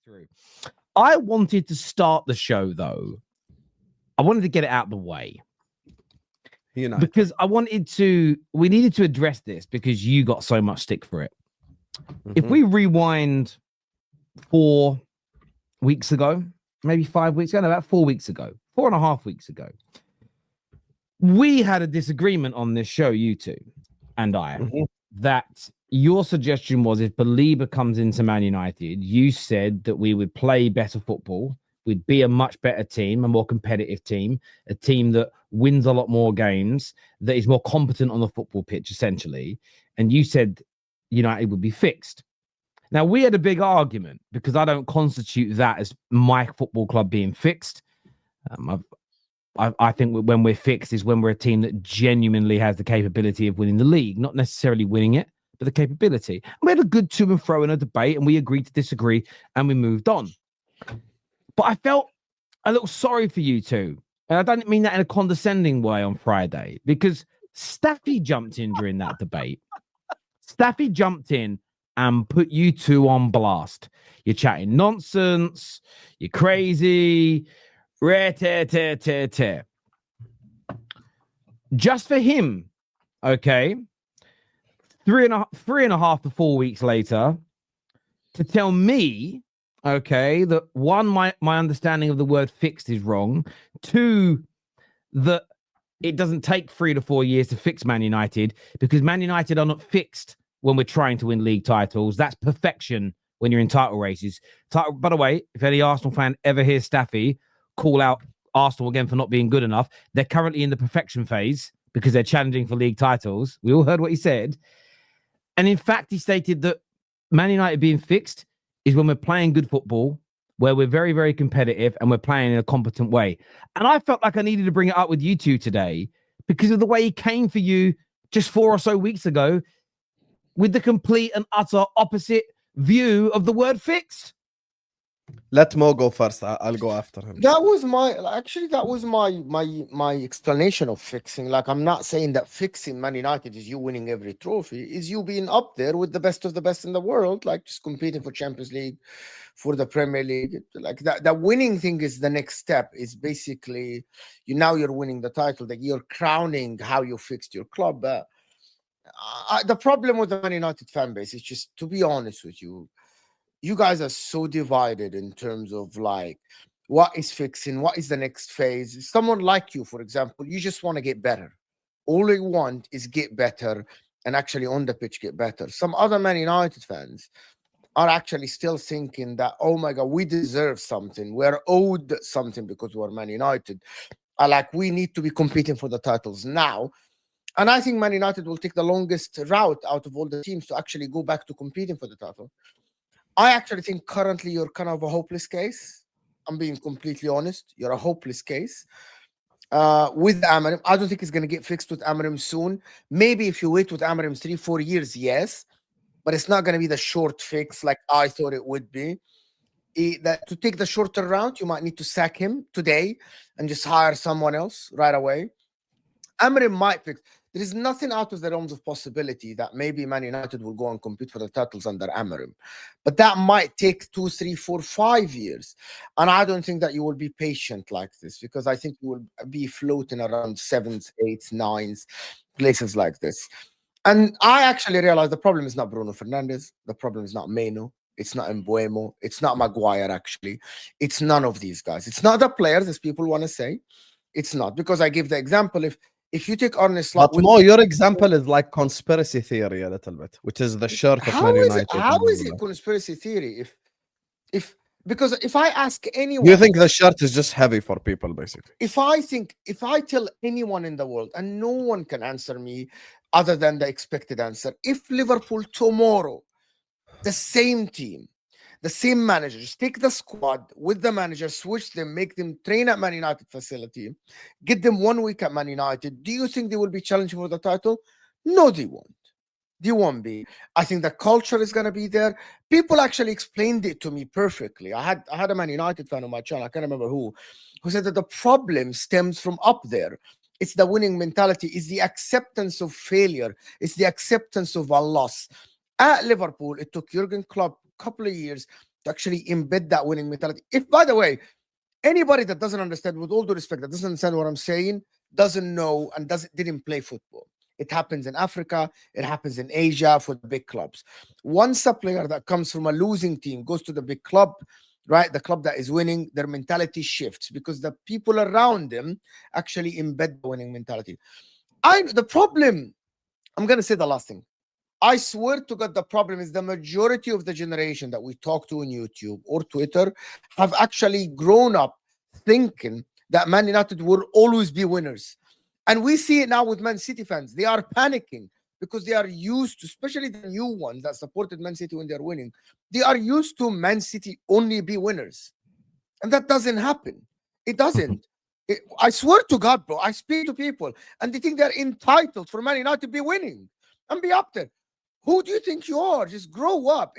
through. I wanted to start the show, though. I wanted to get it out of the way. Because we needed to address this because you got so much stick for it. Mm-hmm. If we rewind 4 weeks ago, maybe 5 weeks ago, no, about 4 weeks ago, 4.5 weeks ago, we had a disagreement on this show, you two and I, that your suggestion was if Belieber comes into Man United, you said that we would play better football. We'd be a much better team, a more competitive team, a team that wins a lot more games, that is more competent on the football pitch, essentially. And you said United would be fixed. Now, we had a big argument because I don't constitute that as my football club being fixed. I think when we're fixed is when we're a team that genuinely has the capability of winning the league, not necessarily winning it, but the capability. And we had a good to and fro in a debate, and we agreed to disagree, and we moved on. But I felt a little sorry for you two. And I don't mean that in a condescending way on Friday, because Staffy jumped in during that debate. Staffy jumped in and put you two on blast. You're chatting nonsense. You're crazy. Tear. Just for him, okay, 3.5 to 4 weeks later, to tell me, okay, that one, my understanding of the word fixed is wrong. Two, that it doesn't take 3 to 4 years to fix Man United because Man United are not fixed when we're trying to win league titles. That's perfection when you're in title races. By the way, if any Arsenal fan ever hears Staffy call out Arsenal again for not being good enough, they're currently in the perfection phase because they're challenging for league titles. We all heard what he said. And in fact, he stated that Man United being fixed is when we're playing good football, where we're very, very competitive and we're playing in a competent way. And I felt like I needed to bring it up with you two today because of the way he came for you just 4 or so weeks ago with the complete and utter opposite view of the word fixed. Let Mo go first. I'll go after him. That was my explanation of fixing. Like, I'm not saying that fixing Man United is you winning every trophy. Is you being up there with the best of the best in the world, like just competing for Champions League, for the Premier League. Like that, the winning thing is the next step. Is basically you're winning the title. That you're crowning how you fixed your club. The problem with the Man United fan base is just, to be honest with you. You guys are so divided in terms of like what is fixing, what is the next phase. Someone like you, for example, you just want to get better. All you want is get better and actually on the pitch get better. Some other Man United fans are actually still thinking that, oh my God, we deserve something. We're owed something because we're Man United. Like we need to be competing for the titles now. And I think Man United will take the longest route out of all the teams to actually go back to competing for the title. I actually think currently you're kind of a hopeless case. I'm being completely honest. You're a hopeless case. With Amorim, I don't think it's going to get fixed with Amorim soon. Maybe if you wait with Amorim 3-4 years, yes. But it's not going to be the short fix like I thought it would be. To take the shorter route, you might need to sack him today and just hire someone else right away. Amorim might fix. There is nothing out of the realms of possibility that maybe Man United will go and compete for the titles under Amorim. But that might take 2, 3, 4, 5 years. And I don't think that you will be patient like this because I think you will be floating around 7s, 8s, 9s, places like this. And I actually realized the problem is not Bruno Fernandes. The problem is not Meno. It's not Mbuemo. It's not Maguire, actually. It's none of these guys. It's not the players, as people want to say. It's not. Because I give the example, if you take Arne Slot... But Mo, your example is like conspiracy theory a little bit, which is the shirt of Man United. How is it conspiracy theory? Because if I ask anyone... You think the shirt is just heavy for people, basically? If I tell anyone in the world, and no one can answer me other than the expected answer, if Liverpool tomorrow, the same team, the same manager, just take the squad with the manager, switch them, make them train at Man United facility, get them 1 week at Man United, do you think they will be challenging for the title? No, they won't. They won't be. I think the culture is going to be there. People actually explained it to me perfectly. I had a Man United fan on my channel, I can't remember who said that the problem stems from up there. It's the winning mentality. It's the acceptance of failure. It's the acceptance of a loss. At Liverpool, it took Jurgen Klopp a couple of years to actually embed that winning mentality. If, by the way, anybody that doesn't understand, with all due respect, that doesn't understand what I'm saying, doesn't know and didn't play football. It happens in Africa, it happens in Asia for the big clubs. Once a player that comes from a losing team goes to the big club, right, the club that is winning, their mentality shifts because the people around them actually embed the winning mentality. The problem, I'm going to say the last thing. I swear to God, the problem is the majority of the generation that we talk to on YouTube or Twitter have actually grown up thinking that Man United will always be winners. And we see it now with Man City fans. They are panicking because they are used to, especially the new ones that supported Man City when they're winning, they are used to Man City only be winners. And that doesn't happen. It doesn't. I swear to God, bro, I speak to people and they think they're entitled for Man United to be winning and be up there. Who do you think you are? Just grow up.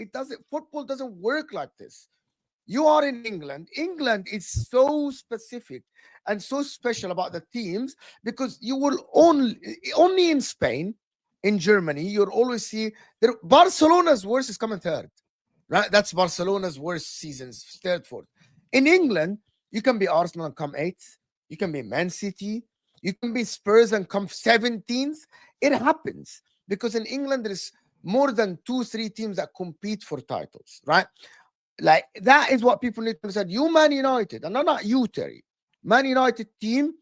Football doesn't work like this. You are in England. England is so specific and so special about the teams because you will only in Spain, in Germany, you'll always see Barcelona's worst is coming third. Right? That's Barcelona's worst seasons, third, fourth. In England, you can be Arsenal and come eighth. You can be Man City. You can be Spurs and come 17th. It happens because in England, there is more than 2-3 teams that compete for titles, right? Like, that is what people need to understand. You, Man United, and not you, Terry, Man United team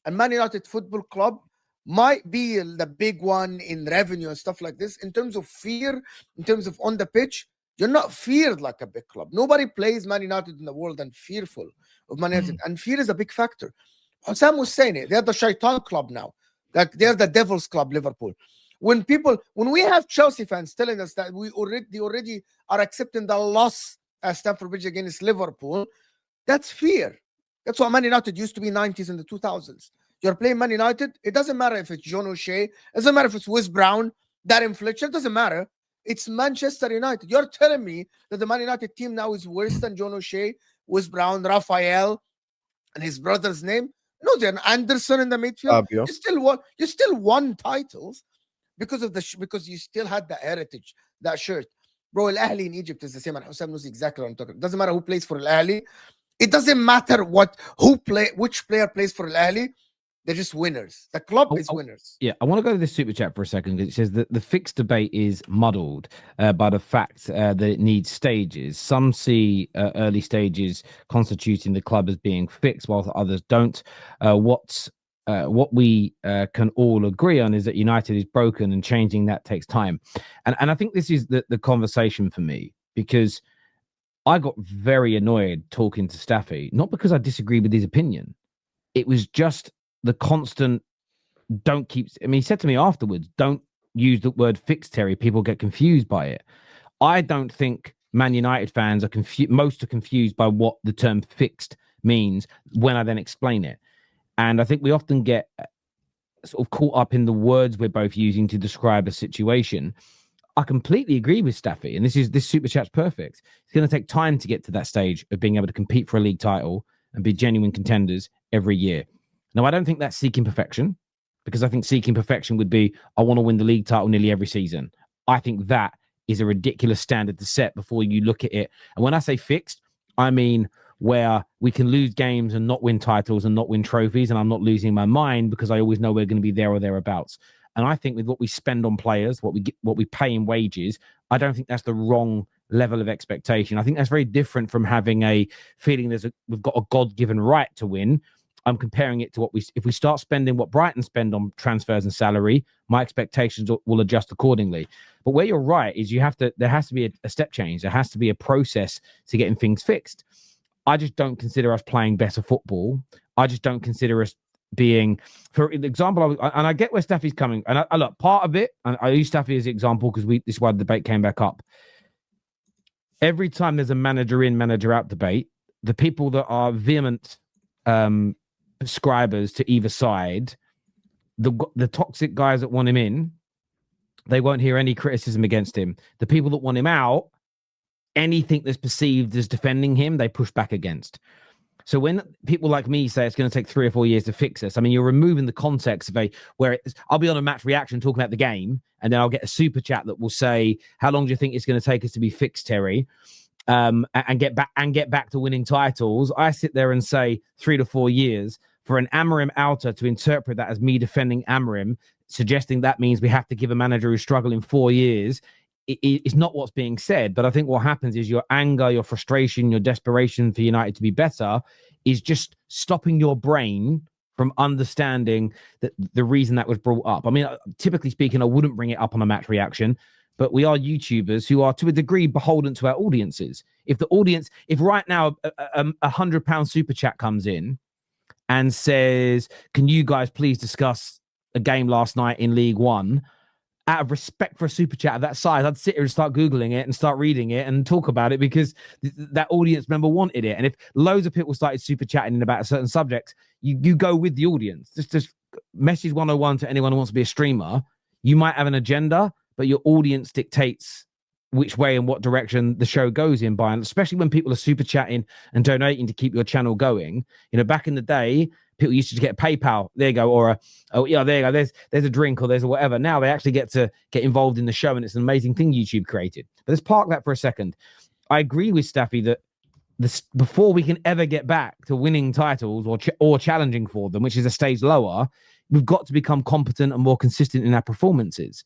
and Man United Football Club might be the big one in revenue and stuff like this. In terms of fear, in terms of on the pitch, you're not feared like a big club. Nobody plays Man United in the world and fearful of Man United. And fear is a big factor. Sam was saying it. They're the Shaitan club now. Like, they're the Devil's Club, Liverpool. When we have Chelsea fans telling us that they already are accepting the loss at Stamford Bridge against Liverpool, that's fear. That's what Man United used to be in the 90s and the 2000s. You're playing Man United, it doesn't matter if it's John O'Shea, it doesn't matter if it's Wes Brown, Darren Fletcher, it doesn't matter. It's Manchester United. You're telling me that the Man United team now is worse than John O'Shea, Wes Brown, Raphael, and his brother's name? No, they're Anderson in the midfield. You still won titles because you still had the heritage, that shirt. Bro, Al Ahly in Egypt is the same, and Hussam knows exactly what I'm talking about. It doesn't matter who plays for Al Ahly. It doesn't matter which player plays for Al Ahly. They're just winners. The club is winners. Yeah, I want to go to this super chat for a second because it says that the fixed debate is muddled by the fact that it needs stages. Some see early stages constituting the club as being fixed, while others don't. What we can all agree on is that United is broken, and changing that takes time. And I think this is the conversation for me, because I got very annoyed talking to Staffy, not because I disagreed with his opinion. It was just the constant he said to me afterwards, don't use the word fixed, Terry. People get confused by it. I don't think Man United fans are confused by what the term fixed means when I then explain it. And I think we often get sort of caught up in the words we're both using to describe a situation. I completely agree with Staffy, and this super chat's perfect. It's going to take time to get to that stage of being able to compete for a league title and be genuine contenders every year. Now, I don't think that's seeking perfection, because I think seeking perfection would be, I want to win the league title nearly every season. I think that is a ridiculous standard to set before you look at it. And when I say fixed, I mean where we can lose games and not win titles and not win trophies, and I'm not losing my mind because I always know we're going to be there or thereabouts. And I think with what we spend on players, what we pay in wages, I don't think that's the wrong level of expectation. I think that's very different from having a feeling we've got a God-given right to win. I'm comparing it to if we start spending what Brighton spend on transfers and salary, my expectations will adjust accordingly. But where you're right is there has to be a step change. There has to be a process to getting things fixed. I just don't consider us playing better football. I just don't consider us being, for example, and I get where Staffy's coming. And I look, part of it, and I use Staffy as an example because this is why the debate came back up. Every time there's a manager in, manager out debate, the people that are vehement subscribers to either side, the toxic guys that want him in, they won't hear any criticism against him. The people that want him out, anything that's perceived as defending him, they push back against. So when people like me say it's going to take 3 or 4 years to fix this, I mean, you're removing the context of I'll be on a match reaction talking about the game, and then I'll get a super chat that will say, how long do you think it's going to take us to be fixed, Terry? and get back to winning titles. I sit there and say 3 to 4 years for an Amorim outer to interpret that as me defending Amorim, suggesting that means we have to give a manager who's struggled in 4 years. It's not what's being said, but I think what happens is your anger, your frustration, your desperation for United to be better is just stopping your brain from understanding that the reason that was brought up. I mean, typically speaking, I wouldn't bring it up on a match reaction, but we are YouTubers who are to a degree beholden to our audiences. If right now £100 super chat comes in and says, can you guys please discuss a game last night in League One? Out of respect for a super chat of that size, I'd sit here and start Googling it and start reading it and talk about it because that audience member wanted it. And if loads of people started super chatting about a certain subject, you go with the audience. Just message 101 to anyone who wants to be a streamer. You might have an agenda, but your audience dictates which way and what direction the show goes in by, and especially when people are super chatting and donating to keep your channel going. You know, back in the day, people used to get a PayPal. There you go, or there you go. There's a drink or there's a whatever. Now they actually get to get involved in the show, and it's an amazing thing YouTube created. But let's park that for a second. I agree with Staffy that before we can ever get back to winning titles or challenging for them, which is a stage lower, we've got to become competent and more consistent in our performances.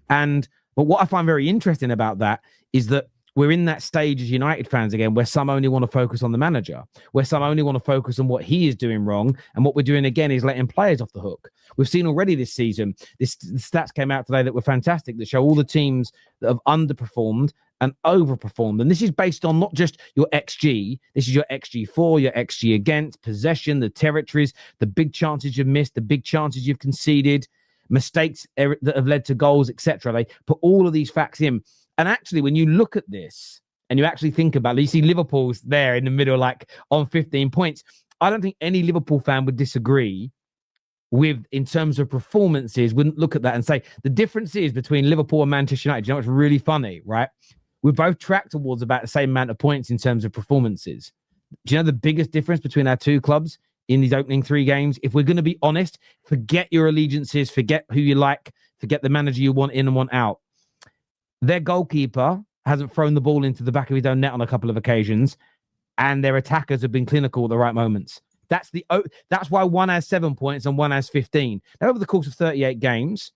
But what I find very interesting about that is that we're in that stage as United fans again, where some only want to focus on the manager, where some only want to focus on what he is doing wrong. And what we're doing again is letting players off the hook. We've seen already this season, the stats came out today that were fantastic, that show all the teams that have underperformed and overperformed. And this is based on not just your XG. This is your XG4, your XG against, possession, the territories, the big chances you've missed, the big chances you've conceded, mistakes that have led to goals, etc. They put all of these facts in. And actually, when you look at this and you actually think about it, you see Liverpool's there in the middle, like on 15 points. I don't think any Liverpool fan would disagree with, in terms of performances, wouldn't look at that and say the difference is between Liverpool and Manchester United. You know, it's really funny, right? We both track towards about the same amount of points in terms of performances. Do you know the biggest difference between our two clubs in these opening 3 games? If we're going to be honest, forget your allegiances, forget who you like, forget the manager you want in and want out. Their goalkeeper hasn't thrown the ball into the back of his own net on a couple of occasions, and their attackers have been clinical at the right moments. That's why one has 7 points and one has 15. Now, over the course of 38 games,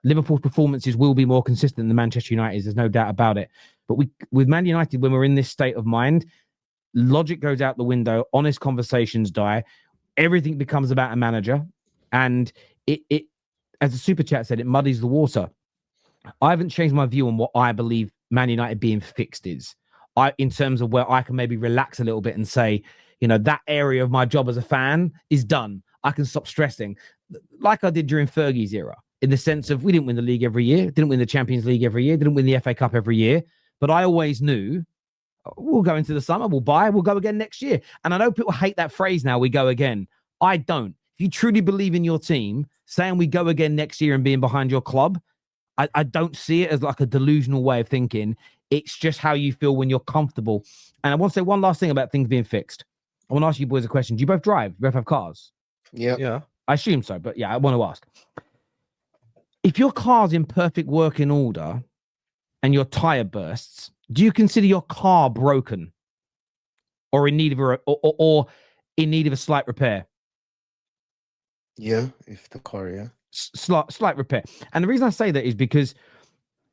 Liverpool's performances will be more consistent than Manchester United's. There's no doubt about it. But with Man United, when we're in this state of mind, logic goes out the window, honest conversations die, everything becomes about a manager, and it as the super chat said, it muddies the water. I haven't changed my view on what I believe Man United being fixed is. In terms of where I can maybe relax a little bit and say, you know, that area of my job as a fan is done. I can stop stressing, like I did during Fergie's era, in the sense of we didn't win the league every year, didn't win the Champions League every year, didn't win the FA Cup every year, but I always knew we'll go into the summer, we'll go again next year. And I know people hate that phrase now, we go again. I don't. If you truly believe in your team, saying we go again next year and being behind your club, I don't see it as like a delusional way of thinking. It's just how you feel when you're comfortable. And I want to say one last thing about things being fixed. I want to ask you boys a question. Do you both drive? Do you both have cars? Yeah. I assume so, but yeah, I want to ask. If your car's in perfect working order and your tire bursts, do you consider your car broken or in need of a slight repair? Yeah, if the car, yeah. Slight repair. And the reason I say that is because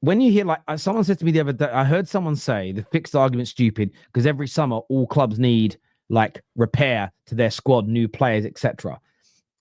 when you hear, like someone said to me the other day, I heard someone say the fixed argument's stupid because every summer all clubs need like repair to their squad, new players, etc.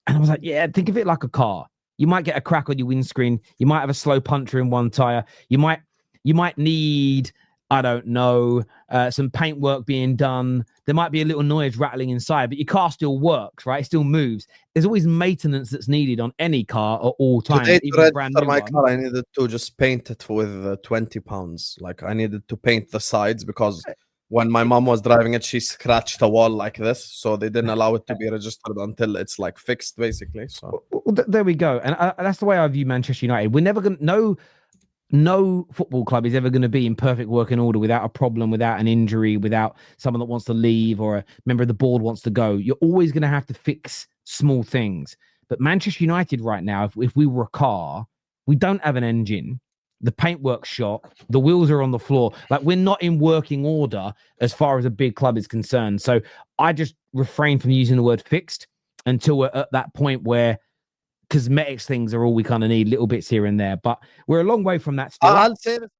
And I was like, yeah, think of it like a car. You might get a crack on your windscreen. You might have a slow puncture in one tire. You might need, I don't know, some paint work being done. There might be a little noise rattling inside, but your car still works, right? It still moves. There's always maintenance that's needed on any car at all times. Today, even to brand register new my one. car, I needed to just paint it with £20. Like, I needed to paint the sides because when my mom was driving it, she scratched a wall like this, so they didn't allow it to be registered until it's like fixed, basically. So There we go. And that's the way I view Manchester United. We're never going to no football club is ever going to be in perfect working order without a problem, without an injury, without someone that wants to leave or a member of the board wants to go. You're always going to have to fix small things. But Manchester United right now, if we were a car, we don't have an engine. the paintwork shot, the wheels are on the floor. Like, we're not in working order as far as a big club is concerned. So I just refrain from using the word fixed until we're at that point where cosmetics things are all we kind of need, little bits here and there. But we're a long way from that still. I'll say this